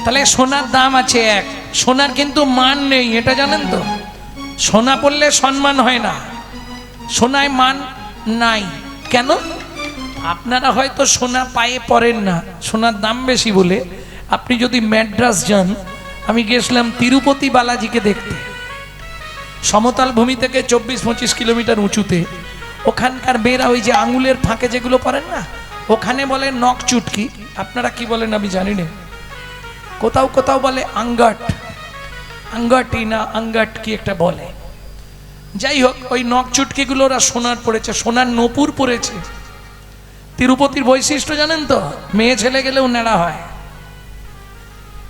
তাহলে সোনার দাম আছে এক, সোনার কিন্তু মান নেই, এটা জানেন তো? সোনা পড়লে সম্মান হয় না, সোনায় মান নাই। কেন? আপনারা হয়তো সোনা পায়ে পড়েন না, সোনার দাম বেশি বলে। আপনি যদি ম্যাড্রাস যান, আমি গেছিলাম তিরুপতি বালাজিকে দেখতে, সমতল ভূমি থেকে 24-25 কিলোমিটার উঁচুতে। ওখানকার মেয়েরা ওই যে আঙুলের ফাঁকে যেগুলো পরেন না, ওখানে বলে নখ চুটকি, আপনারা কি বলেন আমি জানি না, কোথাও কোথাও বলে আঙ্গাট, আঙ্গাটি না আঙ্গাট কি একটা বলে। যাই হোক, ওই নখ চুটকিগুলো ওরা সোনার পড়েছে, সোনার নপুর পড়েছে। তিরুপতির বৈশিষ্ট্য জানেন তো? মেয়ে ছেলে গেলেও নেড়া হয়,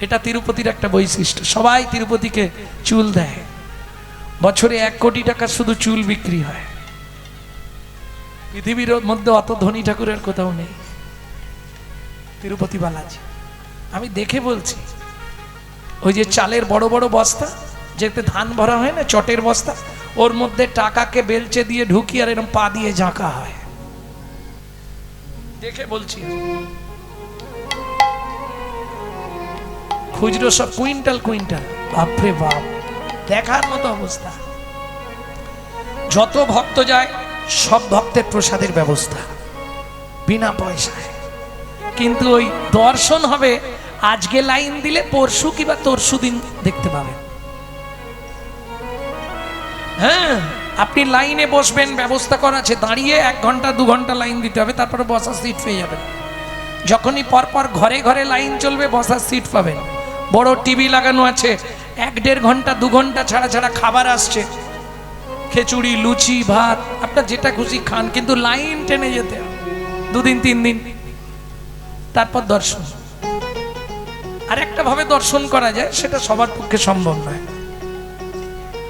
এটা তিরুপতির একটা বৈশিষ্ট্য। সবাই তিরুপতিকে চুল দেয়, বছরে 1 কোটি টাকার শুধু চুল বিক্রি হয়। পৃথিবীর মধ্যে অত ধনী ঠাকুরের কোথাও নেই, তিরুপতি বালাজি। আমি দেখে বলছি, ওই যে চালের বড় বড় বস্তা, যেতে ধান ভরা হয় না, চটের বস্তা, ওর মধ্যে টাকাকে বেলচে দিয়ে ঢুকি আর এরকম পা দিয়ে ঝাঁকা হয়, দেখে বলছি। খুচরো সব কুইন্টাল কুইন্টাল, বাপরে বাপ, দেখার মতো অবস্থা। যত ভক্ত যায় সব ভক্তের প্রসাদের ব্যবস্থা বিনা পয়সায়। কিন্তু ওই দর্শন হবে, আজকে লাইন দিলে পরশু কিংবা তরশু দিন দেখতে পাবেন। হ্যাঁ, আপনি লাইনে বসবেন, ব্যবস্থা করা আছে, দাঁড়িয়ে 1 ঘন্টা 2 ঘন্টা লাইন দিতে হবে, তারপরে বসার সিট পেয়ে যাবেন। যখনই পরপর ঘরে ঘরে লাইন চলবে, বসার সিট পাবেন। বড় টিভি লাগানো আছে, 1-1.5 ঘন্টা 2 ঘন্টা ছাড়া ছাড়া খাবার আসছে, খিচুড়ি, লুচি, ভাত, আপনার যেটা খুশি খান, কিন্তু লাইন টেনে যেতে হবে 2 দিন 3 দিন, তারপর দর্শন। আর একটা ভাবে দর্শন করা যায়, সেটা সবার পক্ষে সম্ভব নয়।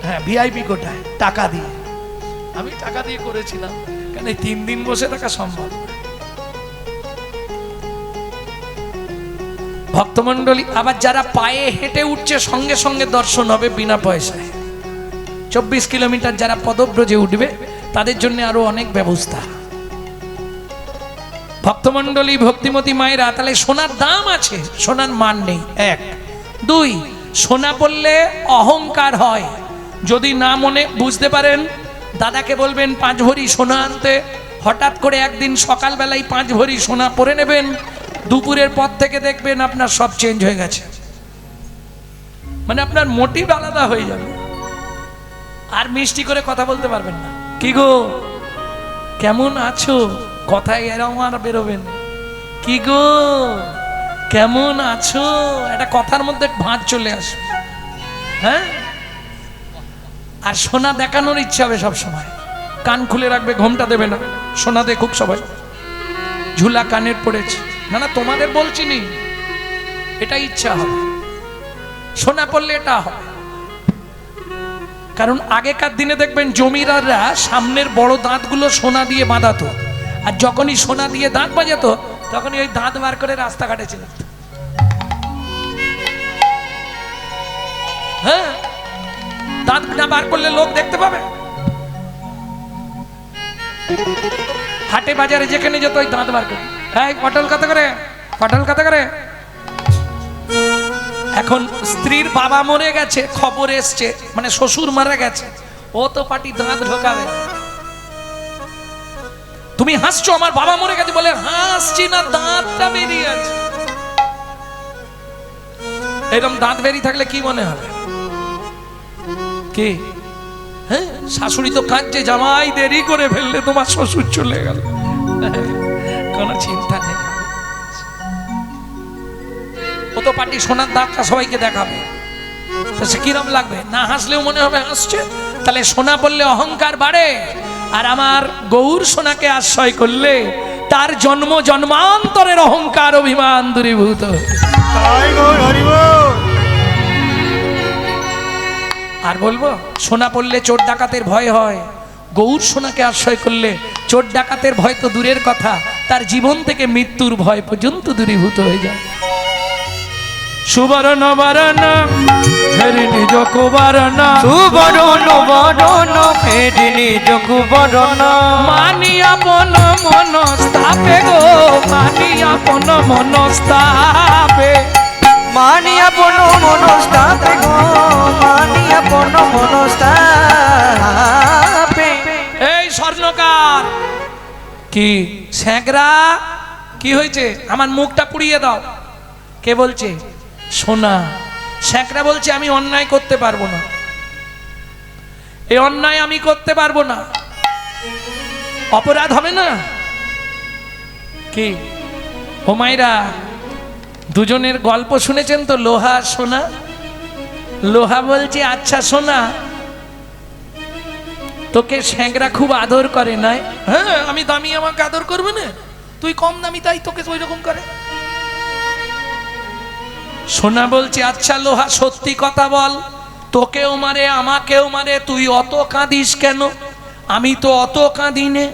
হ্যাঁ, ভিআইপি কোটায় টাকা দিয়ে, আমি টাকা দিয়ে করেছিলাম, কারণ এই 3 দিন বসে থাকা সম্ভব। ভক্তমন্ডলী, আবার যারা পায়ে হেঁটে উঠছে, সঙ্গে সঙ্গে দর্শন হবে বিনা পয়সায়। 24 কিলোমিটার যারা পদব্রজে উঠবে, তাদের জন্য আরো অনেক ব্যবস্থা। ভক্তমন্ডলী, ভক্তিমতী মায়েরা, তাহলে সোনার দাম আছে, সোনার মান নেই, 1। 2, সোনা পড়লে অহংকার হয়। যদি না মনে বুঝতে পারেন, দাদাকে বলবেন 5 ভরি সোনা আনতে। হঠাৎ করে একদিন সকালবেলায় 5 ভরি সোনা পরে নেবেন, দুপুরের পর থেকে দেখবেন আপনার সব চেঞ্জ হয়ে গেছে, মানে আপনার মোটিভ আলাদা হয়ে যাবে, আর মিষ্টি করে কথা বলতে পারবেন না। কি গো, কেমন আছো, কথায় এরকম আর বেরোবেন। কি গো, কেমন আছো, একটা কথার মধ্যে ভাঁজ চলে আসবে। হ্যাঁ, আর সোনা দেখানোর ইচ্ছা হবে সব সময়। কান খুলে রাখবে, ঘোমটা দেবে না, সোনা দেখুক সবাই। ঝুলা কানের পড়েছে, না না তোমাদের বলছি নি, এটা ইচ্ছা হবে, সোনা পড়লে এটা হবে। কারণ আগেকার দিনে দেখবেন জমিদাররা সামনের বড় দাঁতগুলো সোনা দিয়ে বাঁধাতো, আর যখনই সোনা দিয়ে দাঁত বাজাতো, তখনই ওই দাঁত বার করে রাস্তাঘাটে ছিল। হ্যাঁ, দাঁত না বার করলে লোক দেখতে পাবে। হাটে বাজারে যেখানে যেত, ওই দাঁত বার করে, এই পটল কত করে, পটল কত করে। এখন স্ত্রীর বাবা মরে গেছে, খবর এসছে, মানে শ্বশুর মারা গেছে, ও তো পাটি দাঁত ঢোকাবে। তুমি হাসছো, আমার বাবা মরে গেছে বলে, হাসছি না, দাঁতটা বেরিয়ে আছে। এরকম দাঁত বেরিয়ে থাকলে কি মনে হবে? কি, হ্যাঁ, শাশুড়ি তো কাঁদছে, জামাই দেরি করে ফেললে তোমার শ্বশুর চলে গেল, কোনো চিন্তা নেই। ও তো পাটি সোনার দাঁতটা সবাইকে দেখাবে, সে কিরম লাগবে? না হাসলেও মনে হবে হাসছে। তাহলে সোনা বললে অহংকার বাড়ে, আর আমার গৌর সোনাকে আশ্রয় করলে তার জন্ম জন্মান্তরের অহংকার অভিমান দূরীভূত। আর বলবো, সোনা পড়লে চোর ডাকাতের ভয় হয়, গৌর সোনাকে আশ্রয় করলে চোর ডাকাতের ভয় তো দূরের কথা, তার জীবন থেকে মৃত্যুর ভয় পর্যন্ত দূরীভূত হয়ে যায়। সুবর্ণ বরণ ফেরি নিজ কুবরণ, সুবরণ বরণ ফেরি নিজ কুবরণ, মানি আপন মনস্তাপে গো, মানি আপন মনস্তাপে, মানি মানিয়া বন মনস্তাপে গো মানিয়া বন মনস্তাপে। এই স্বর্ণকার কি স্যাঁকরা কি হয়েছে? আমার মুখটা পুড়িয়ে দাও। কে বলছে? সোনা। স্যাঁকরা বলছে আমি অন্যায় করতে পারবো না, এই অন্যায় আমি করতে পারবো না, অপরাধ হবে না কি? ও মাইরা, দুজনের গল্প শুনেছেন তো, লোহা আর সোনা। লোহা বলছে আচ্ছা সোনা, তোকে স্যাঁকরা খুব আদর করে নাই? হ্যাঁ, আমি দামি, আমাকে আদর করবে না? তুই কম দামি তাই তোকে ওই রকম করে। সোনা বলছে আচ্ছা লোহা সত্যি কথা বল, তোকেও মারে আমাকেও মারে, তুই অত কাঁদিস কেন? আমি তো অত কাঁদি নে।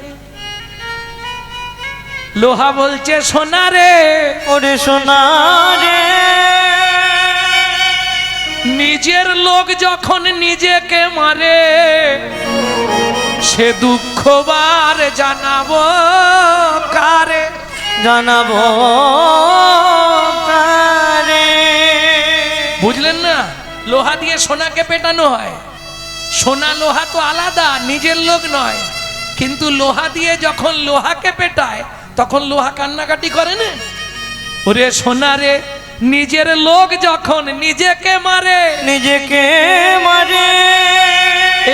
লোহা বলছে সোনা রে, ওরে সোনা রে, নিজের লোক যখন নিজেকে মারে সে দুঃখ বার জানাবো কারে? জানাবো কারে? বুঝলেন না? লোহা দিয়ে সোনাকে পেটানো হয়। সোনা লোহা তো আলাদা, নিজের লোক নয়, কিন্তু লোহা দিয়ে যখন লোহাকে পেটায় তখন লোহা কান্নাকাটি করে না? ওরে সোনা রে, নিজের লোক যখন নিজেকে মারে, নিজেকে মারে,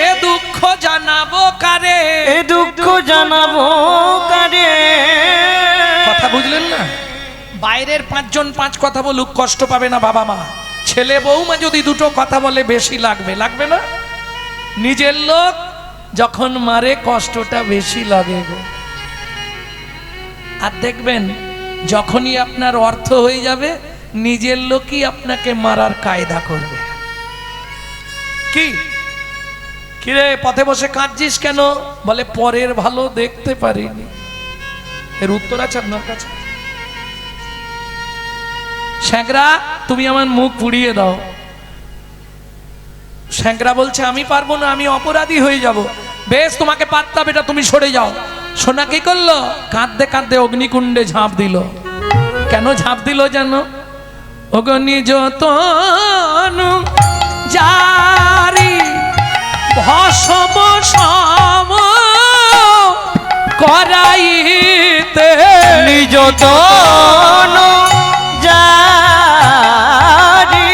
এ দুঃখ জানাবো কারে? এ দুঃখ জানাবো কারে? কথা বুঝলেন না? বাইরের পাঁচজন পাঁচ কথা বলুক, কষ্ট পাবে না বাবা মা। ছেলে বৌমা যদি দুটো কথা বলে বেশি লাগবে, লাগবে না? নিজের লোক যখন মারে কষ্টটা বেশি লাগে গো। আর দেখবেন যখনই আপনার অর্থ হয়ে যাবে নিজের লোকই আপনাকে মারার কায়দা করবে। কি কিরে পথে বসে কাঁদছিস কেন? বলে পরের ভালো দেখতে পারিনি। এর উত্তর আছে আপনার কাছে? স্যাঁকরা তুমি আমার মুখ পুড়িয়ে দাও। স্যাঁকরা বলছে আমি পারবো না, আমি অপরাধী হয়ে যাব। বেশ, তোমাকে পারতে হবে, এটা তুমি সরে যাও। সোনা কি করলো? কাঁদতে কাঁদতে অগ্নিকুণ্ডে ঝাঁপ দিল। কেন ঝাঁপ দিল জানো? অগ্নি যতনু জারি ভস্ম সম করাইতে নিজ তন জারি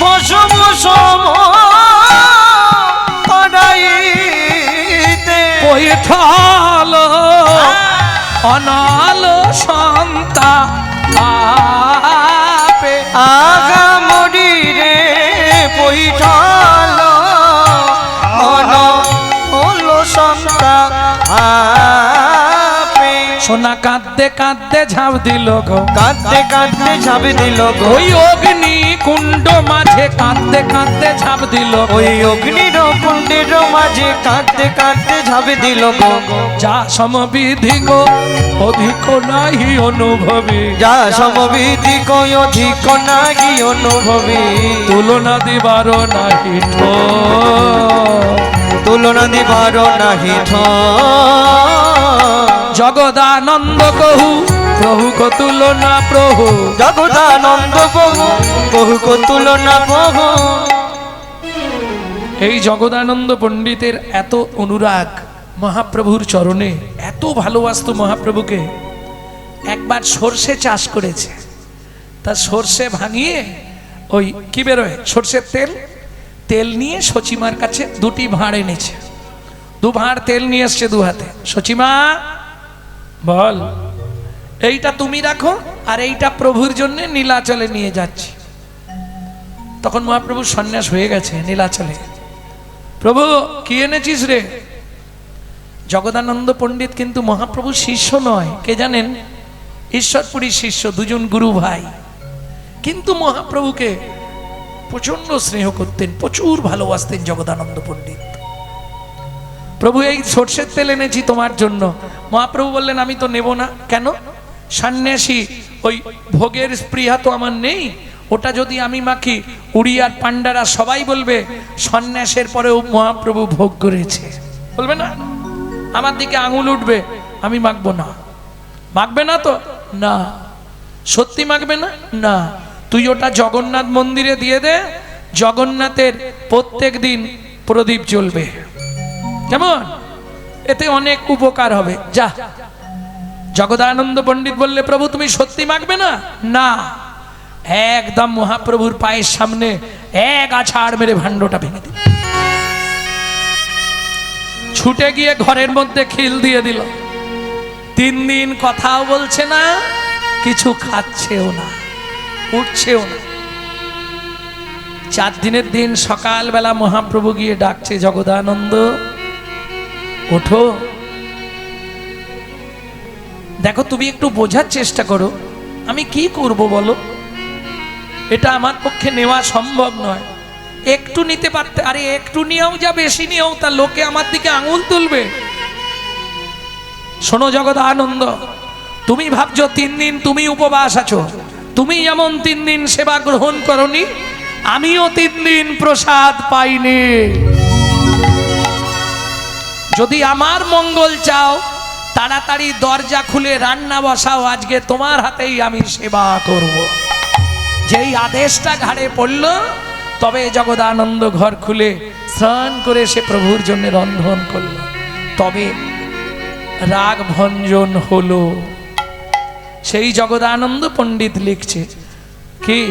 ভস্ম সম করাইতে পৈঠল অনল সন্তা আপে আগামরি রে পৈঠল অনল সন্তা আপে। সোনা কাঁদতে কাঁদতে ঝাঁপ দিল গো, কাঁদতে কাঁদতে ঝাঁপ দিল গো, ওই অগ্নি কুণ্ড মাঝে কাঁদতে কাঁদতে ঝাঁপ দিল গো। ওই অগ্নির কুণ্ডের মাঝে কাঁদতে কাঁদতে ঝাঁপ দিল গো। যা সমবিধি গো অধিক নাহি অনুভবী, যা সমবিধি কই অধিক নাহি অনুভবী, তুলনা দিবার নাহি ঠোর, তুলনা দিবার নাহি ঠোর। জগদানন্দ কহু প্রভু কো তুলনা প্রভু, জগদানন্দ প্রভু বহু কো তুলনা প্রভু। এই জগদানন্দ পণ্ডিতের এত অনুরাগ মহাপ্রভুর চরণে, এত ভালোবাসতো মহাপ্রভুকে। একবার সর্ষে চাষ করেছে, তা সর্ষে ভাঙিয়ে ওই কি বেরোয় সর্ষের তেল, তেল নিয়ে সচিমার কাছে দুটি ভাঁড় এনেছে। দু ভাঁড় তেল নিয়ে এসছে দু হাতে। সচিমা বল, এইটা তুমি রাখো আর এইটা প্রভুর জন্য নীলাচলে নিয়ে যাচ্ছি। তখন মহাপ্রভুর সন্ন্যাস হয়ে গেছে নীলাচলে। প্রভু কি এনেছিস রে? জগদানন্দ পণ্ডিত কিন্তু মহাপ্রভুর শিষ্য নয়, কে জানেন? ঈশ্বরপুরীর শিষ্য, দুজন গুরু ভাই। কিন্তু মহাপ্রভুকে প্রচন্ড স্নেহ করতেন, প্রচুর ভালোবাসতেন জগদানন্দ পণ্ডিত। প্রভু এই সর্ষের তেল এনেছি তোমার জন্য। মহাপ্রভু বললেন আমি তো নেব না। কেন? সন্ন্যাসী, ওই ভোগের স্পৃহা তো আমার নেই, ওটা যদি আমি মাখি উড়িয়ার পান্ডারা সবাই বলবে সন্ন্যাসের পরেও মহাপ্রভু ভোগ করেছে, বলবে না? আমার দিকে আঙুল উঠবে, আমি মাখবো না। মাখবে না তো? না। সত্যি মাখবে না? না। তুই ওটা জগন্নাথ মন্দিরে দিয়ে দে, জগন্নাথের প্রত্যেক দিন প্রদীপ জ্বলবে, কেমন? এতে অনেক উপকার হবে। যা। জগদানন্দ পণ্ডিত বললে, প্রভু তুমি সত্যি মাগবে না? না। একদম মহাপ্রভুর পায়ের সামনে এক আছাড় মেরে ভাণ্ডটা ভেঙে দিল, ছুটে গিয়ে ঘরের মধ্যে খিল দিয়ে দিল। 3 দিন কথাও বলছে না, কিছু খাচ্ছেও না, উঠছেও না। 4 দিনের দিন সকালবেলা মহাপ্রভু গিয়ে ডাকছে, জগদানন্দ ওঠো। দেখো তুমি একটু বোঝার চেষ্টা করো, আমি কি করব বলো? এটা আমার পক্ষে নেওয়া সম্ভব নয়। একটু নিতে পারতে, আরে একটু নিয়েও যা বেশি নিয়েও তা লোকে আমার দিকে আঙুল তুলবে। শোনো জগদানন্দ, তুমি ভাবছো 3 দিন তুমি উপবাস আছো, তুমি যেমন 3 দিন সেবা গ্রহণ করনি, আমিও 3 দিন প্রসাদ পাইনি। যদি আমার মঙ্গল চাও, তাড়াতাড়ি দরজা খুলে রান্না বসাও, আজকে তোমার হাতেই আমি সেবা করব। যেই আদেশটা ঘাড়ে পড়ল, তবে জগদানন্দ ঘর খুলে স্নান করে সে প্রভুর জন্য রন্ধন করল। তবে রাগ ভঞ্জন হলো। সেই জগদানন্দ পণ্ডিত লিখছে কি,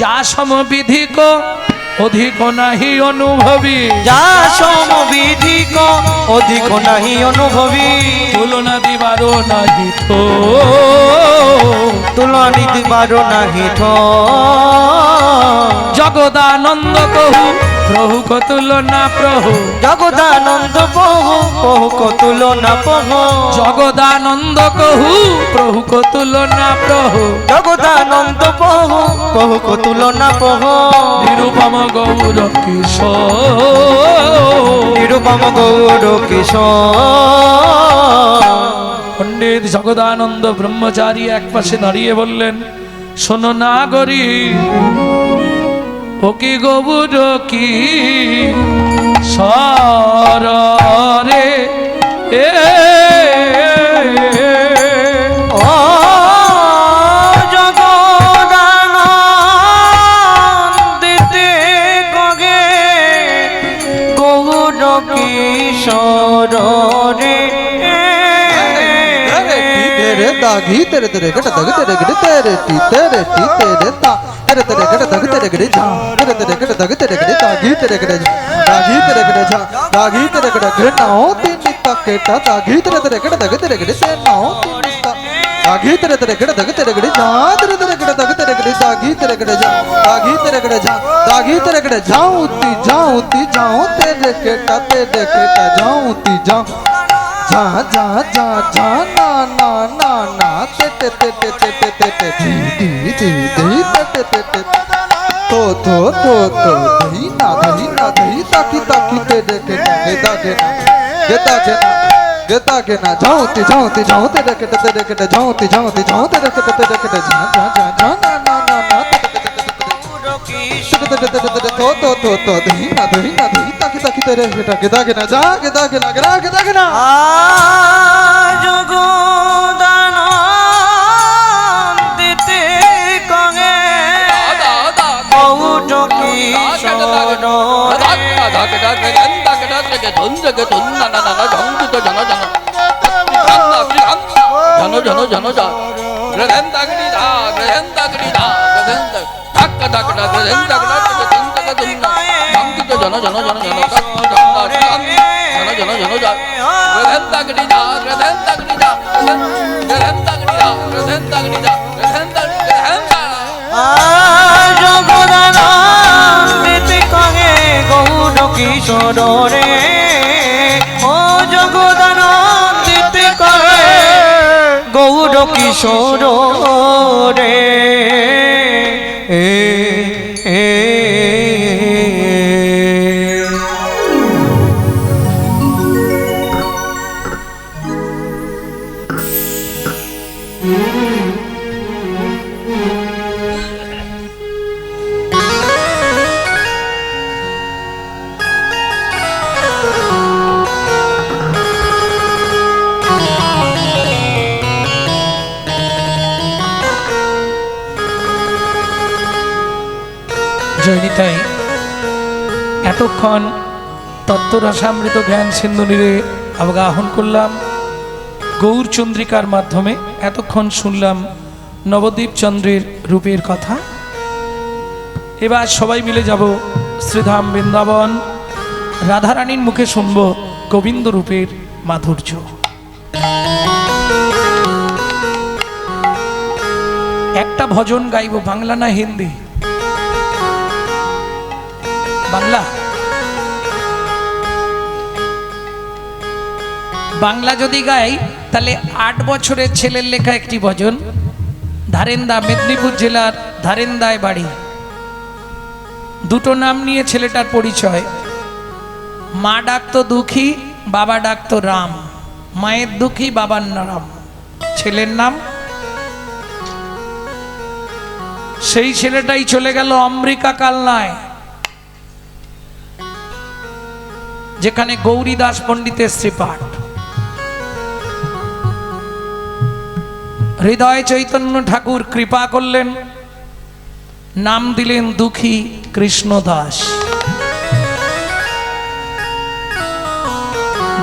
যা সমবিধিক অধিক নাহি অনুভবী, যা সমবিধিক অধিক নাহি অনুভবী, তুলনা দিবারো নাহি তো, তুলনা দিবারো নাহি ঠো। জগদানন্দ কহু প্রভু কো তুলনা প্রভু, জগদানন্দ বহু বহু কো তুলনা বহু, জগদানন্দ কহু প্রভু কো তুলনা প্রভু, জগদানন্দ বহু বহু কো তুলনা বহু। নিরুপম গৌর কিশোর, নিরুপম গৌর কিশোর। পণ্ডিত জগদানন্দ ব্রহ্মচারী এক পাশে দাঁড়িয়ে বললেন, শোনো নাগরী, ও কি গৌর কি সরে এ, ও জগদানন্দিতে গগে গৌর কিশোর রে। तेरे दागी तेरे तेरे गट दग तेरे गट तेरे टी तेरे टी तेरे ता तेरे तेरे गट दग तेरे गट जा तेरे तेरे गट दग तेरे गट दागी तेरे गट जा दागी तेरे गट जा दागी तेरे गट गट नाओ तीन ता केटा दागी तेरे तेरे गट दग तेरे गट ते नाओ तीन ता दागी तेरे तेरे गट दग तेरे गट जा तेरे तेरे गट दग तेरे गट दागी तेरे गट जा दागी तेरे गट जा दागी तेरे गट जाऊं ती जाऊं तेरे केटा जाऊं ती जाऊं जा जा जा जा ना ना ना ना ते ते ते ते ते ते ते ते धी धी धी धी ते ते ते ते तो धी ना धी ताकी ताकी ते दे के दागे ना के ना जाऊं ते दे के जाऊं ते दे के जा जा जा जा ना ना ना ना तो धी ना धी ताकी ताकी तेरे के दागे ना जा के दागे ना জগদানন্দিতে গগে গৌর জগদানন্দিতে গগে গৌর কিশোর রে। ও জগদানন্দিতে গগে গৌর কিশোর রে। জয়নিতাই এতক্ষণ তত্ত্বরসামৃত জ্ঞান সিন্ধু নীরে অবগাহন করলাম গৌর চন্দ্রিকার মাধ্যমে। এতক্ষণ শুনলাম নবদ্বীপ চন্দ্রের রূপের কথা। এবার সবাই মিলে যাব শ্রীধাম বৃন্দাবন, রাধারানীর মুখে শুনব গোবিন্দ রূপের মাধুর্য। একটা ভজন গাইব, বাংলা না হিন্দি? বাংলা। বাংলা যদি গাই তাহলে 8 বছরের ছেলের লেখা একটি ভজন। ধারেন্দা, মেদিনীপুর জেলার ধারেন্দায় বাড়ি। দুটো নাম নিয়ে ছেলেটার পরিচয়। মা ডাকতো দুঃখী, বাবা ডাকতো রাম। মায়ের দুঃখী, বাবার রাম, ছেলের নাম। সেই ছেলেটাই চলে গেল অমৃকা কালনায়, যেখানে গৌরী দাস পণ্ডিতের শ্রীপাঠ। হৃদয় চৈতন্য ঠাকুর কৃপা করলেন, নাম দিলেন দুঃখী কৃষ্ণ দাস।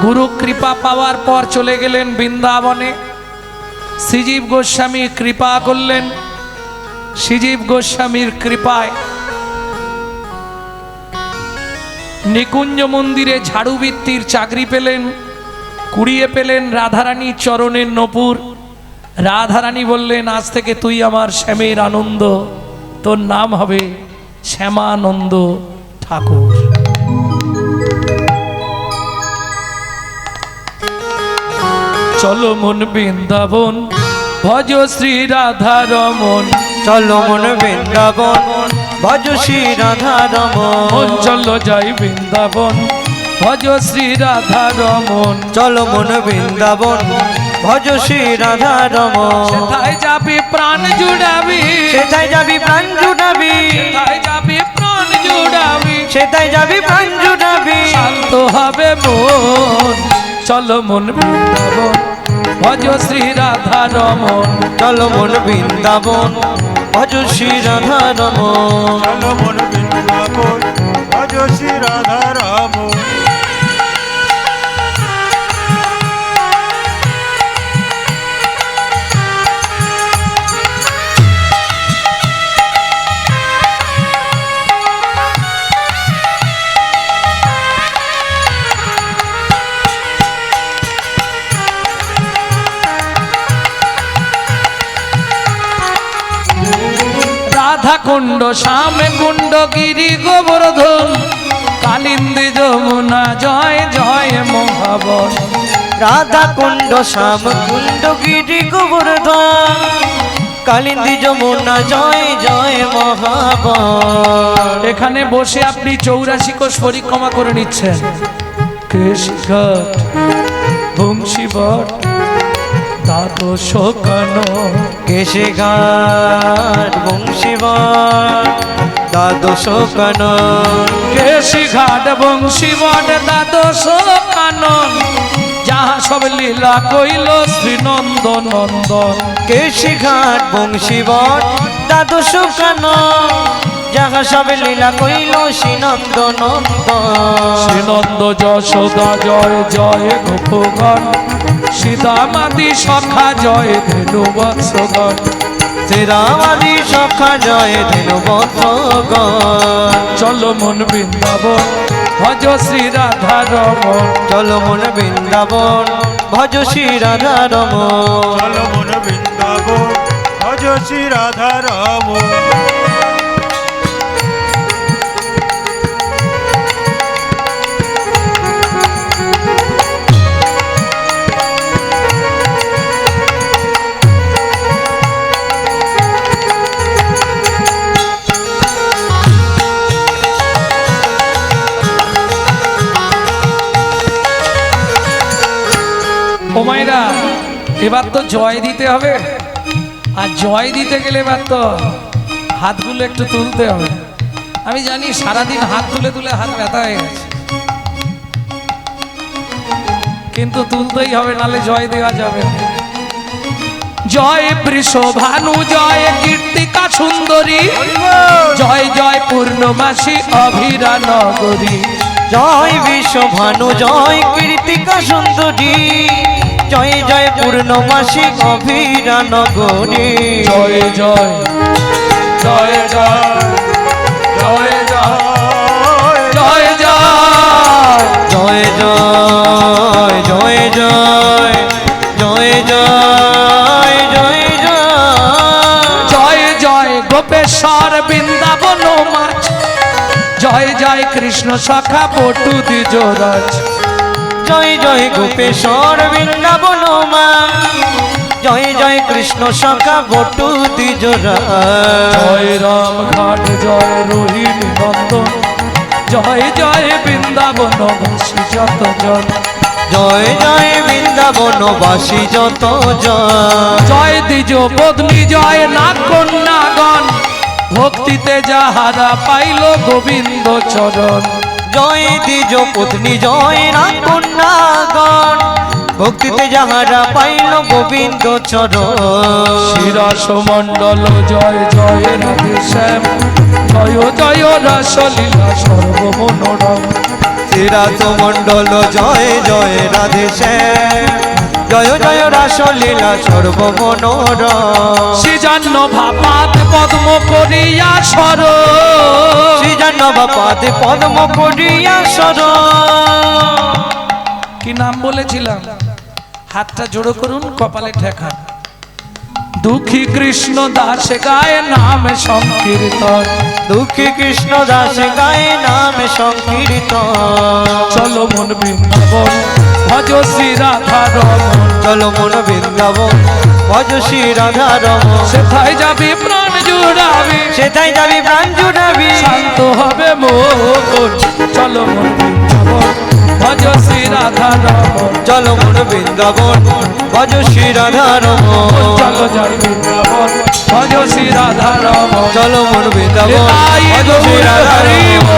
গুরু কৃপা পাওয়ার পর চলে গেলেন বৃন্দাবনে। শ্রীজীব গোস্বামী কৃপা করলেন। শ্রীজীব গোস্বামীর কৃপায় নিকুঞ্জ মন্দিরে ঝাড়ুবৃত্তির চাকরি পেলেন। কুড়িয়ে পেলেন রাধারানীর চরণের নপুর। রাধারানী বললেন, আজ থেকে তুই আমার শ্যামের আনন্দ, তোর নাম হবে শ্যামানন্দ ঠাকুর। চলো মন বৃন্দাবন, ভজ শ্রী রাধা রমন। চলো মন বৃন্দাবন, ভজ শ্রী রাধা রমন। চলো যাই বৃন্দাবন, ভজ শ্রী রাধা রমন। চলো মন বৃন্দাবন, ভজ শ্রী রাধা রমন। সেথায় যাবি প্রাণ জুড়াবি, সেথায় যাবি প্রাণ জুড়াবি, সেথায় যাবি প্রাণ জুড়াবি, সেথায় যাবি প্রাণ জুড়াবি। শান্ত হবে মন। চলো মন বৃন্দাবন, ভজ শ্রী রাধা রমন। চলো মন বৃন্দাবন, ভজ শ্রী রাধা রমন। চলো মন বৃন্দাবন, ভজ শ্রী রাধা রমন। রাধা কুণ্ড, শ্যাম কুণ্ড, গিরি গোবর্ধন, কালিন্দী যমুনা, জয় জয় মহাবন। রাধা কুণ্ড, শ্যাম কুণ্ড, গিরি গোবর্ধন, কালিন্দী যমুনা, জয় জয় মহাবন। এখানে বসে আপনি 84 কোষ পরিক্রমা করে নিচ্ছেন। কেশঘাট, বংশীবট, দ্বাদশ কানন। কেশঘাট, বংশীবট, দ্বাদশ কানন। কেশঘাট, বংশীবট, দ্বাদশ কানন, যাহা সব লীলা কইল শ্রীনন্দ নন্দন। কেশঘাট, বংশীবট, দ্বাদশ কানন, যাহা সব লীলা কইল শ্রীনন্দ নন্দন। শ্রীনন্দ যশোদা জয় জয় গোপগণ, সীতামাদি সখা জয় ধেনু বৎসগণ। শ্রীরামাদি সখা জয় ধেনু বৎসগণ। চলো মন বৃন্দাবন, ভজ শ্রী রাধা রমন। চলো মন বৃন্দাবন, ভজ শ্রী রাধা রমন। চলো মন বৃন্দাবন, ভজ শ্রী রাধা রমন। ও মায়েরা, এবার তো জয় দিতে হবে। আর জয় দিতে গেলে এবার তো হাতগুলো একটু তুলতে হবে। আমি জানি সারাদিন হাত তুলে তুলে হাত ব্যথা হয়ে গেছে, কিন্তু তুলতেই হবে, নালে জয় দেওয়া যাবে না। জয় বৃষভানু, জয় কীর্তিকা সুন্দরী, জয় জয় পূর্ণ পূর্ণমাসী অভিরা নগরী। জয় বিশ্বভানু জয় কীর্তিকা সুন্দরী, জয় জয় পূর্ণমাসী অভিরা নগরী। জয় জয় জয় জয় জয় জয় জয় জয় জয় জয় জয় জয় জয় জয় জয় জয় জয় জয় গোপেশ্বর বৃন্দাবন মাছ, জয় জয় কৃষ্ণ সখা বটু দ্বিজরাজ। জয় জয় গোপেশ্বর বৃন্দাবন মা, জয় জয় কৃষ্ণ সখা বটু দ্বিজরা। জয় রাম ঘাট জয় রোহিণী নন্দন, জয় জয় বৃন্দাবন বাসী যত জন। জয় জয় বৃন্দাবনবাসী যত জন। জয় দ্বিজ পত্নী জয় নাগ কন্যাগণ, ভক্তিতে যাহারা পাইল গোবিন্দ চরণ। জয় দ্বিজ পত্নী জয় না কন্যাগণ, ভক্তিতে যাহারা পাইল গোবিন্দ চরণ। শিরাস মণ্ডল জয় জয় রাধে শ্যাম, জয় জয় রসলীলা সর্বমনোরম। শ্রীরাত মণ্ডল জয় জয় রাধে শ্যাম, জয় জয় রাসলীলা সর্বমনোরম। শ্রীজান্ন ভাপাত পদ্ম করিয়া সর, শ্রীজান্নবাপাদে পদ্ম করিয়া সর। কি নাম বলেছিলাম? হাতটা জোড়ো করুন, কপালে ঠেকান। দুঃখী কৃষ্ণ দাস গায় নাম সংকীর্তন, দুঃখী কৃষ্ণ দাস গায়ে নাম সংকীর্তন। চলো মন বৃন্দাবন ভজ শ্রী রাধা রমন। চলো মন বৃন্দাবন ভজ শ্রী রাধা রমন। সেথায় যাবি প্রাণ জুড়াবি, সেটাই যাবি প্রাণ জুড়াবি, শান্ত হবে মন। চলো মন বৃন্দাবন ভজ শ্রী রাধা রমন। চলো মন বৃন্দাবন ভজ শ্রী রাধা রমন। চলো যাই বৃন্দাবন ভজ শ্রী রাধা রমন। চলো মন বৃন্দাবন নিতাই ভজ শ্রী গৌর রাধা হরি রমন।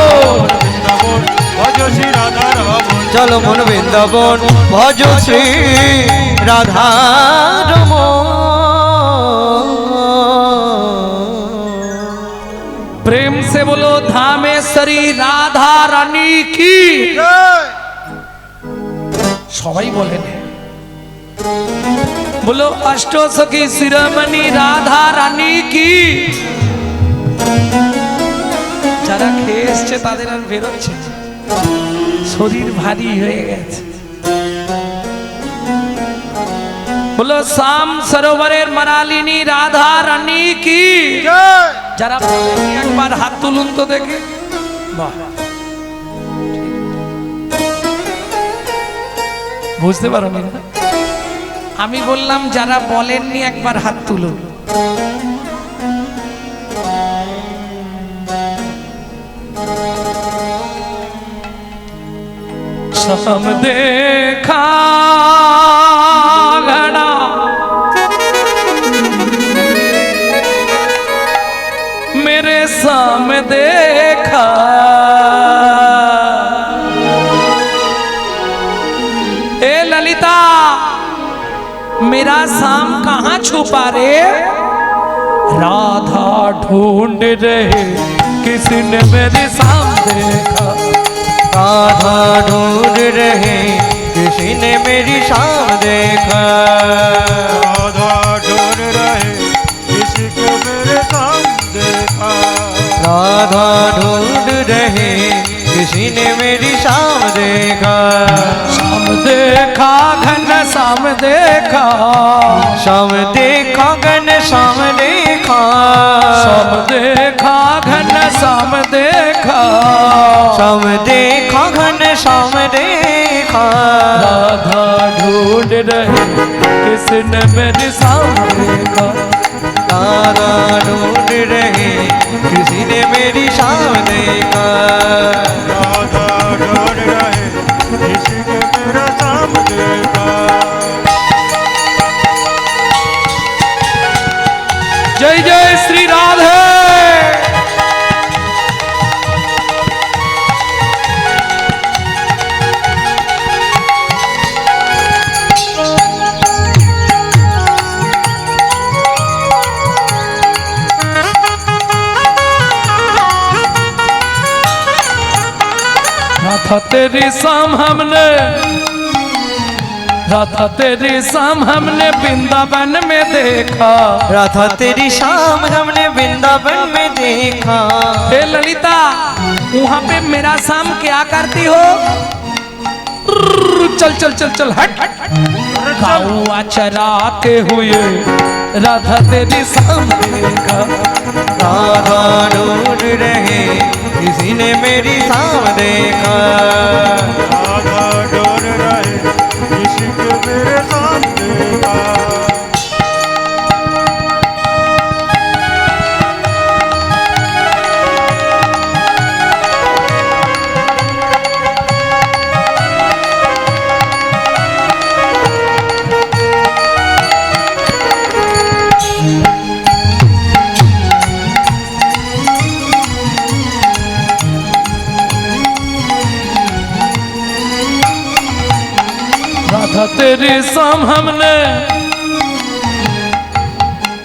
বল। ভজ শ্রী রাধা রমন। চলো মন বৃন্দাবন ভজ শ্রী রাধা রমন। प्रेम से बोलो धामेश्वरी राधा रानी की। সবাই বলেন बोलो अष्ट सखी शिरोमणि राधा रानी की। যারা খেয়ে এসছে তাদের আর বেরোচ্ছে, শরীর ভারী হয়ে গেছে। बोलो शाम सरोवरेर मरालिनी राधा रानी की। যারা বলেননি একবার হাত তুলুন তো দেখে। বাহ, বুঝতে পারোনি না? আমি বললাম যারা বলেননি একবার হাত তুলুন। সম দেখা ঘনা मेरे सामने देखा, ए ललिता मेरा शाम कहाँ छुपा रे। राधा ढूंढ रहे किसी ने मेरे शाम देखा। राधा ढूंढ रहे किसी ने मेरी शाम देखा। राधा ढूंढ रहे किसी को मेरे साम देखा। राधा ढूंढ रहे किसी ने मेरी शाम देखा। शाम देखा घन शाम देखा, शाम देखा घन शाम देखा। शाम देखा घन शाम देखा। शाम देखा घन शाम देखा। राधा ढूंढ रहे किसने मेरे शाम देखा। राधा ढूंढ रहे किसी ने मेरी शाम देखा। राधा ढूंढ रहे किसी को मेरा साम देखा। जय जय श्री राधे। राधा तेरी शाम हमने राधा तेरी शाम हमने वृंदावन में देखा। राधा तेरी शाम हमने वृंदावन में देखा। हे ललिता वहां पे मेरा शाम क्या करती हो? चल चल चल चल हट गौआ चराते हुए राधा तेरी शाम देखा। राधा ढूंढ रहे किसी ने मेरी शाम देखा। राधा डोर रहे इश्क मेरे सामने का। राधा तेरी शाम हमने।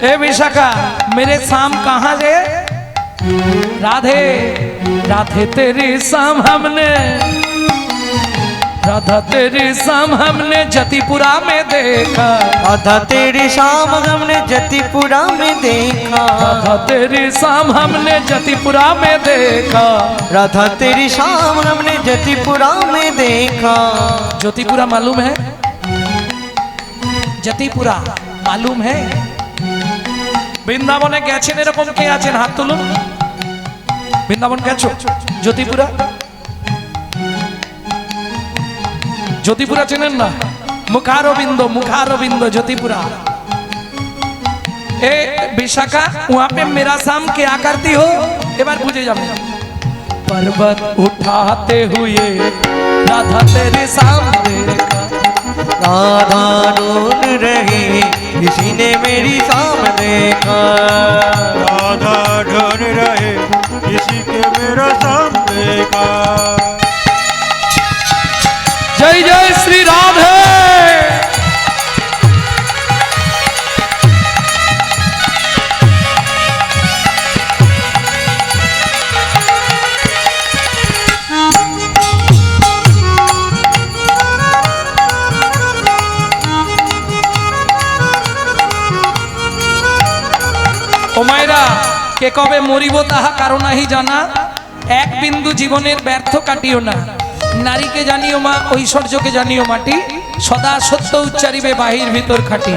ए विशाखा मेरे शाम कहाँ रे? राधे राधे तेरी शाम हमने राधा तेरी शाम हमने जतिपुरा में देखा। राधा तेरी शाम हमने जतिपुरा में देखा। राधा तेरी शाम हमने जतिपुरा में देखा। राधा तेरी शाम हमने जतिपुरा में देखा। ज्योतिपुरा मालूम है? जतिपुरा मालूम है? বৃন্দাবনে গেছেন এরকম কে আছেন হাত তুলুন। বৃন্দাবন গেছো? জ্যোতিপুরা জ্যোতিপুরা চেনেন না? मुखारविंद ज्योतिपुरा। ए विशाखा वहां पे मेरा शाम क्या करती हो? एक बार पूछे जाओ। पर्वत उठाते हुए राधा तेरे सामने देखा। राधा ढूंढ रही किसी ने मेरी शाम देखा। राधा ढूंढ रहे किसी के मेरा सामने का। जय जय श्री राधे। ও মায়েরা কে কবে মরিব তাহা কারো নাহি জানা। এক বিন্দু জীবনের ব্যর্থ কাটিও না। নারীকে জানিও মা ঐশ্বর্যকে জানিও মাটি। সদা সত্য উচ্চারিবে বাহির ভিতর খাটি।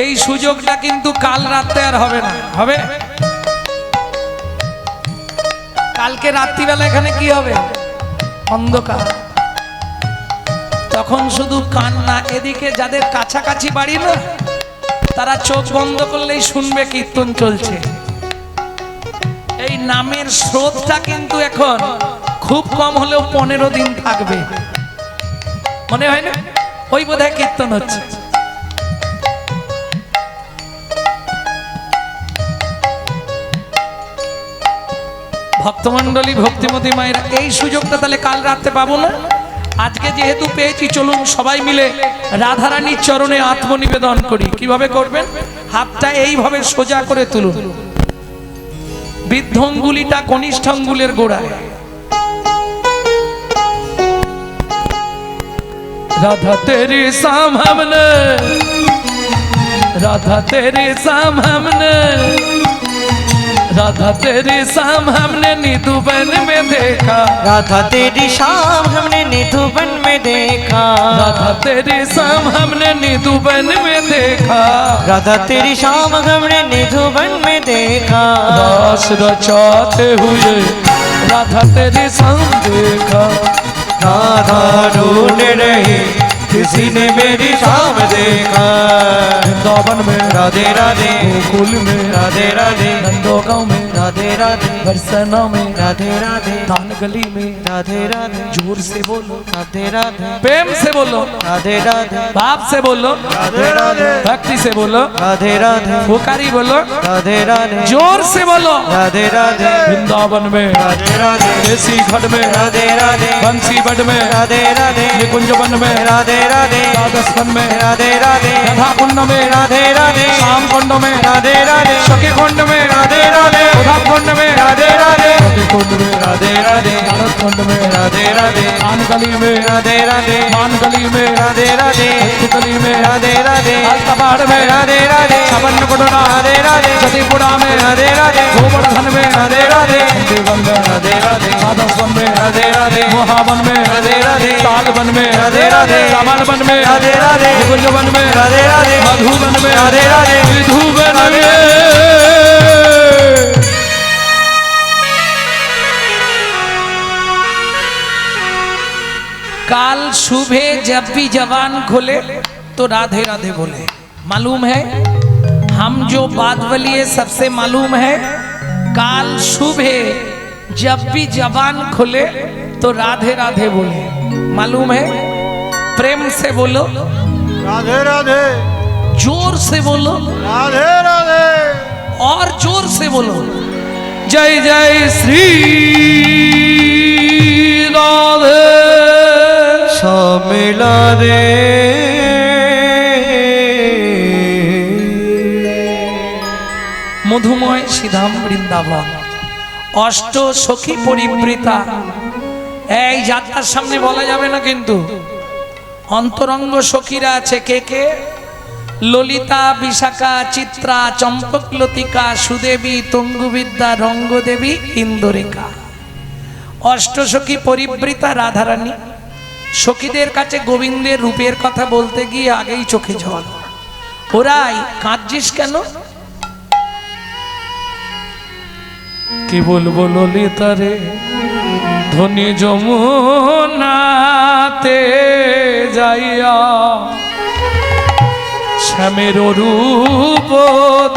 এই সুযোগটা কিন্তু কাল রাতে আর হবে না। হবে? কালকে রাত্রিবেলা এখানে কি হবে? অন্ধকার। তখন শুধু কান্না। এদিকে যাদের কাছাকাছি বাড়ি না তারা চোখ বন্ধ করলেই শুনবে কীর্তন চলছে। এই নামের স্রোতটা কিন্তু এখন খুব কম হলেও 15 দিন থাকবে। মনে হয় না? ওই বোধহয় কীর্তন হচ্ছে। ভক্তমণ্ডলী ভক্তিমতী মায়েরা এই সুযোগটা তাহলে কাল রাতে পাবো না। আজকে যেহেতু পেয়েছি চলুন সবাই মিলে রাধারানীর চরণে আত্মনিবেদন করি। কিভাবে করবেন? হাতটা এইভাবে সোজা করে তুলুন। বৃদ্ধ আঙ্গুলিটা কনিষ্ঠ আঙ্গুলের গোড়ায়। राधा तेरी शाम हमने राधा तेरी शाम हमने राधा तेरी शाम हमने निधुबन में देखा। राधा तेरी शाम हमने निधुबन में देखा। राधा तेरी शाम हमने निधुबन में देखा। राधा तेरी शाम हमने निधुबन में देखा। रस रचाते हुए राधा तेरी शाम देखा। राधा ढूंढ रही किसी ने मेरी शाम देखा। वृंदावन में राधे राधे गोकुल में राधे राधे नंदोगांव में राधे राधे बरसना में राधे राधे कान गली में राधे राधे जोर से बोलो राधे राधे प्रेम से बोलो राधे राधे बाप से बोलो राधे राधे भक्ति से बोलो राधे राधे पुकारी बोलो राधे राधे जोर से बोलो राधे राधे वृंदावन में राधे राधे देसी घट में राधे राधे बंसी बट में राधे राधे निकुंज वन में राधे राधे द्वादश वन में राधे राधे राधा कुंड में राधे राधे श्याम कुंड में राधे राधे सखी कुंड में राधे राधे उधम कुंड में राधे राधे सखी कुंड में राधे राधे नारद कुंड में राधे राधे कान गली में राधे राधे मान गली में राधे राधे गली में राधे राधे कबाड़ में राधे राधे छपन कुंडा राधे राधे सतीपुरा में राधे राधे गोवर्धन में राधे राधे देवन में राधे राधे माधवन में राधे राधे मोहावन में राधे राधे तालवन में राधे राधे रावणवन में राधे राधे गुंजवन में राधे राधे मधुवन में राधे राधे विधुवन में काल सुबह जब भी जवान खोले तो राधे राधे बोले। मालूम है हम जो बात बोलिए सबसे मालूम है काल सुबह जब भी जवान खोले तो राधे राधे बोले। मालूम है प्रेम से बोलो राधे राधे जोर से बोलो राधे राधे और जोर से बोलो जय जय श्री राधे मिला रे মধুময় শ্রীধাম বৃন্দাবন অষ্ট সখী পরিবৃতা। এই যাত্রার সামনে বলা যাবে না কিন্তু অন্তরঙ্গ সখীরা আছে কে কে? ললিতা, বিশাখা, চিত্রা, চম্পক, লতিকা, সুদেবী, তঙ্গুবিদ্যা, রঙ্গদেবী, ইন্দুরিকা। অষ্ট সখী পরিবৃতা রাধারানী। সখীদের কাছে গোবিন্দের রূপের কথা বলতে গিয়ে আগেই চোখে জল। ওরাই কাঁদছিস কেন? কি বলবো ললিতা রে ধনী যমুনাতে যাইয়া শ্যামের রূপ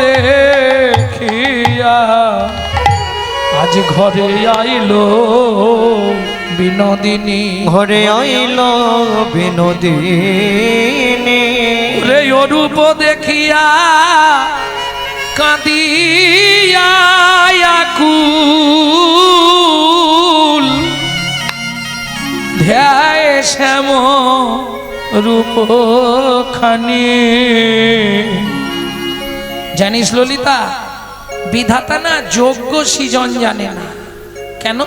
দেখিয়া আজ ঘরে আইলো বিনোদিনী। ঘরে আইল বিনোদিনী রে রূপ দেখিয়া কাঁদিয়া আকুল ধ্যায় শ্যাম রূপ খানি। জানিস ললিতা বিধাতা না যোগ্য সৃজন জানে না। কেন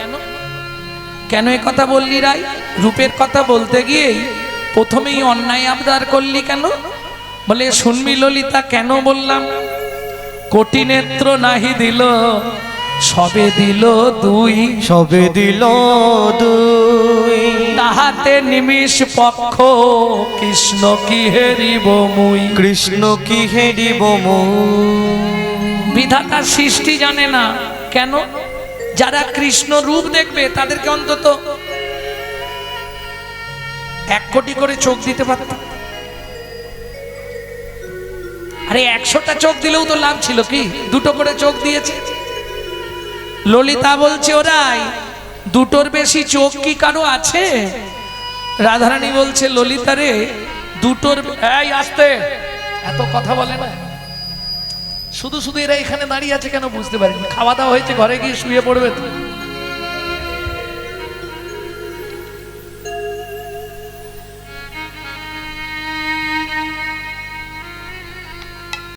কেন এ কথা বললি রাই? রূপের কথা বলতে গিয়েই প্রথমেই অন্যায় আবদার করলি কেন? বলে শুনবি ললিতা কেন বললাম? কোটি নেত্র নাহি দিল সবে দিল দুই, সবে দিল দুই তাহাতে নিমিষ পক্ষ কৃষ্ণ কি হেরিব মুই। কৃষ্ণ কি হেরিব বিধাতা সৃষ্টি জানে না। কেন? যারা কৃষ্ণ রূপ দেখবে তাদেরকে অন্তত 1 কোটি করে চোখ দিতে পারত। আরে 100টা চোখ দিলেও তো লাভ ছিল, কি 2টো করে চোখ দিয়েছে। ললিতা বলছে ওরাই 2টোর বেশি চোখ কি কারো আছে? রাধারানী বলছে ললিতা রে 2টোর এই আসতে এত কথা বলে না, শুধু শুধু এরা এখানে দাঁড়িয়ে আছে কেন বুঝতে পারিনি। খাওয়া দাওয়া হয়েছে, ঘরে গিয়ে শুয়ে পড়বে তো।